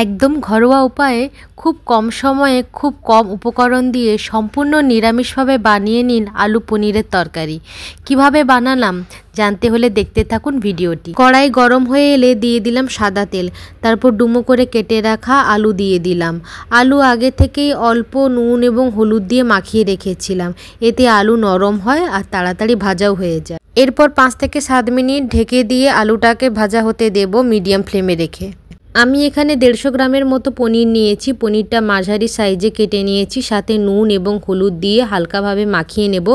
একদম ঘরোয়া উপায়ে খুব কম সময়ে খুব কম উপকরণ দিয়ে সম্পূর্ণ নিরামিষভাবে বানিয়ে নিন আলু পনিরের তরকারি। কিভাবে বানালাম জানতে হলে দেখতে থাকুন ভিডিওটি। কড়াই গরম হয়ে এলে দিয়ে দিলাম সাদা তেল, তারপর ডুমো করে কেটে রাখা আলু দিয়ে দিলাম। আলু আগে থেকেই অল্প নুন এবং হলুদ দিয়ে মাখিয়ে রেখেছিলাম, এতে আলু নরম হয় আর তাড়াতাড়ি ভাজাও হয়ে যায়। এরপর 5 থেকে 7 মিনিট ঢেকে দিয়ে আলুটাকে ভাজা হতে দেব মিডিয়াম ফ্লেমে রেখে। আমি এখানে 150 গ্রামের মতো পনির নিয়েছি। পনিরটা মাঝারি সাইজে কেটে নিয়েছি, সাথে নুন এবং হলুদ দিয়ে হালকাভাবে মাখিয়ে নেব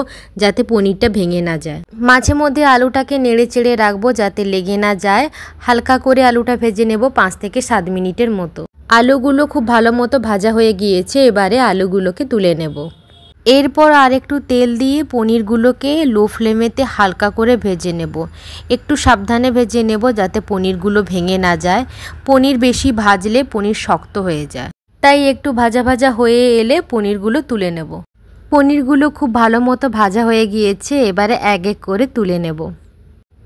যাতে পনিরটা ভেঙে না যায়। মাঝে মধ্যে আলুটাকে নেড়ে চেড়ে রাখবো যাতে লেগে না যায়। হালকা করে আলুটা ভেজে নেব 5 থেকে 7 মিনিটের মতো। আলুগুলো খুব ভালো মতো ভাজা হয়ে গিয়েছে, এবারে আলুগুলোকে তুলে নেব। এরপর আর একটু তেল দিয়ে পনিরগুলোকে লো ফ্লেমেতে হালকা করে ভেজে নেব। একটু সাবধানে ভেজে নেব যাতে পনিরগুলো ভেঙে না যায়। পনির বেশি ভাজলে পনির শক্ত হয়ে যায়, তাই একটু ভাজা ভাজা হয়ে এলে পনিরগুলো তুলে নেব। পনিরগুলো খুব ভালো মতো ভাজা হয়ে গিয়েছে, এবারে এক এক করে তুলে নেব।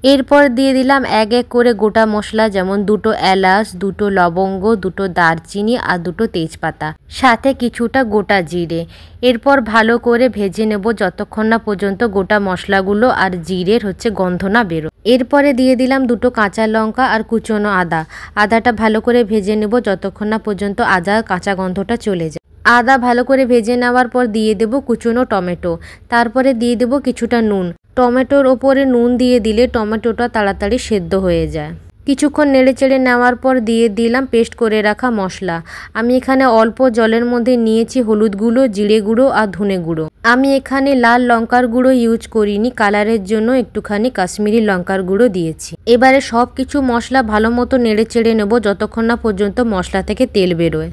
এরপর দিয়ে দিলাম এক এক করে গোটা মশলা, যেমন 2টো এলাচ, 2টো লবঙ্গ, 2টো দারচিনি আর 2টো তেজপাতা, সাথে কিছুটা গোটা জিরে। এরপর ভালো করে ভেজে নেব যতক্ষণ না পর্যন্ত গোটা মশলাগুলো আর জিরের গন্ধ না বেরো। এরপরে দিয়ে দিলাম 2টো কাঁচা লঙ্কা আর কুচনো আদা। আদাটা ভালো করে ভেজে নেব যতক্ষণ না পর্যন্ত আদার কাঁচা গন্ধটা চলে যায়। আদা ভালো করে ভেজে নেওয়ার পর দিয়ে দেব কুচনো টমেটো, তারপরে দিয়ে দেব কিছুটা নুন। টমেটোর ওপরে নুন দিয়ে দিলে টমেটোটা তাড়াতাড়ি সেদ্ধ হয়ে যায়। কিছুক্ষণ নেড়ে চেড়ে নেওয়ার পর দিয়ে দিলাম পেস্ট করে রাখা মশলা। আমি এখানে অল্প জলের মধ্যে নিয়েছি হলুদ গুঁড়ো, জিরে গুঁড়ো আর ধনে গুঁড়ো। আমি এখানে লাল লঙ্কার গুঁড়ো ইউজ করিনি, কালারের জন্য একটুখানি কাশ্মীরি লঙ্কার গুঁড়ো দিয়েছি। এবারে সব কিছু মশলা ভালো মতো নেড়ে চেড়ে নেব যতক্ষণ না পর্যন্ত মশলা থেকে তেল বেরোয়।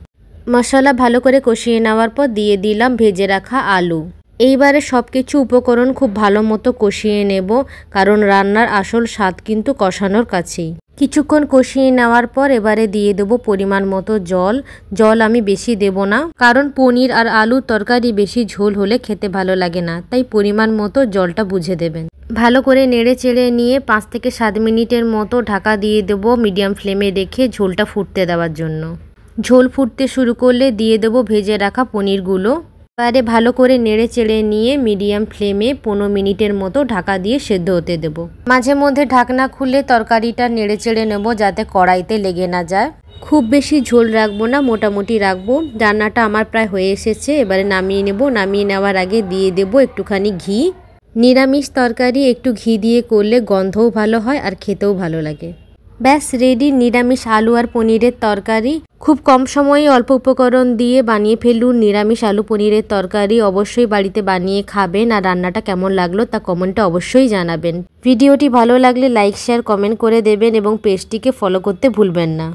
মশলা ভালো করে কষিয়ে নেওয়ার পর দিয়ে দিলাম ভেজে রাখা আলু। এইবারে সব কিছু উপকরণ খুব ভালো মতো কষিয়ে নেব, কারণ রান্নার আসল স্বাদ কিন্তু কষানোর কাছেই। কিছুক্ষণ কষিয়ে নেওয়ার পর এবারে দিয়ে দেব পরিমাণ মতো জল। জল আমি বেশি দেব না, কারণ পনির আর আলুর তরকারি বেশি ঝোল হলে খেতে ভালো লাগে না, তাই পরিমাণ মতো জলটা বুঝে দেবেন। ভালো করে নেড়ে চেড়ে নিয়ে 5 থেকে 7 মিনিটের মতো ঢাকা দিয়ে দেব মিডিয়াম ফ্লেমে রেখে ঝোলটা ফুটতে দেওয়ার জন্য। ঝোল ফুটতে শুরু করলে দিয়ে দেব ভেজে রাখা পনিরগুলো। এবারে ভালো করে নেড়ে চেড়ে নিয়ে মিডিয়াম ফ্লেমে 15 মিনিটের মতো ঢাকা দিয়ে সেদ্ধ হতে দেব। মাঝে মধ্যে ঢাকনা খুলে তরকারিটা নেড়ে চেড়ে নেব যাতে কড়াইতে লেগে না যায়। খুব বেশি ঝোল রাখবো না, মোটামুটি রাখবো। রান্নাটা আমার প্রায় হয়ে এসেছে, এবারে নামিয়ে নেব। নামিয়ে নেওয়ার আগে দিয়ে দেব একটুখানি ঘি। নিরামিষ তরকারি একটু ঘি দিয়ে করলে গন্ধও ভালো হয় আর খেতেও ভালো লাগে। ব্যাস রেডি নিরামিষ আলু আর পনিরের তরকারি। খুব কম সময়ে অল্প উপকরণ দিয়ে বানিয়ে ফেলুন নিরামিষ আলু পনিরের তরকারি। অবশ্যই বাড়িতে বানিয়ে খাবেন, আর রান্নাটা কেমন লাগলো তা কমেন্টে অবশ্যই জানাবেন। ভিডিওটি ভালো লাগলে লাইক, শেয়ার, কমেন্ট করে দেবেন এবং পেজটিকে ফলো করতে ভুলবেন না।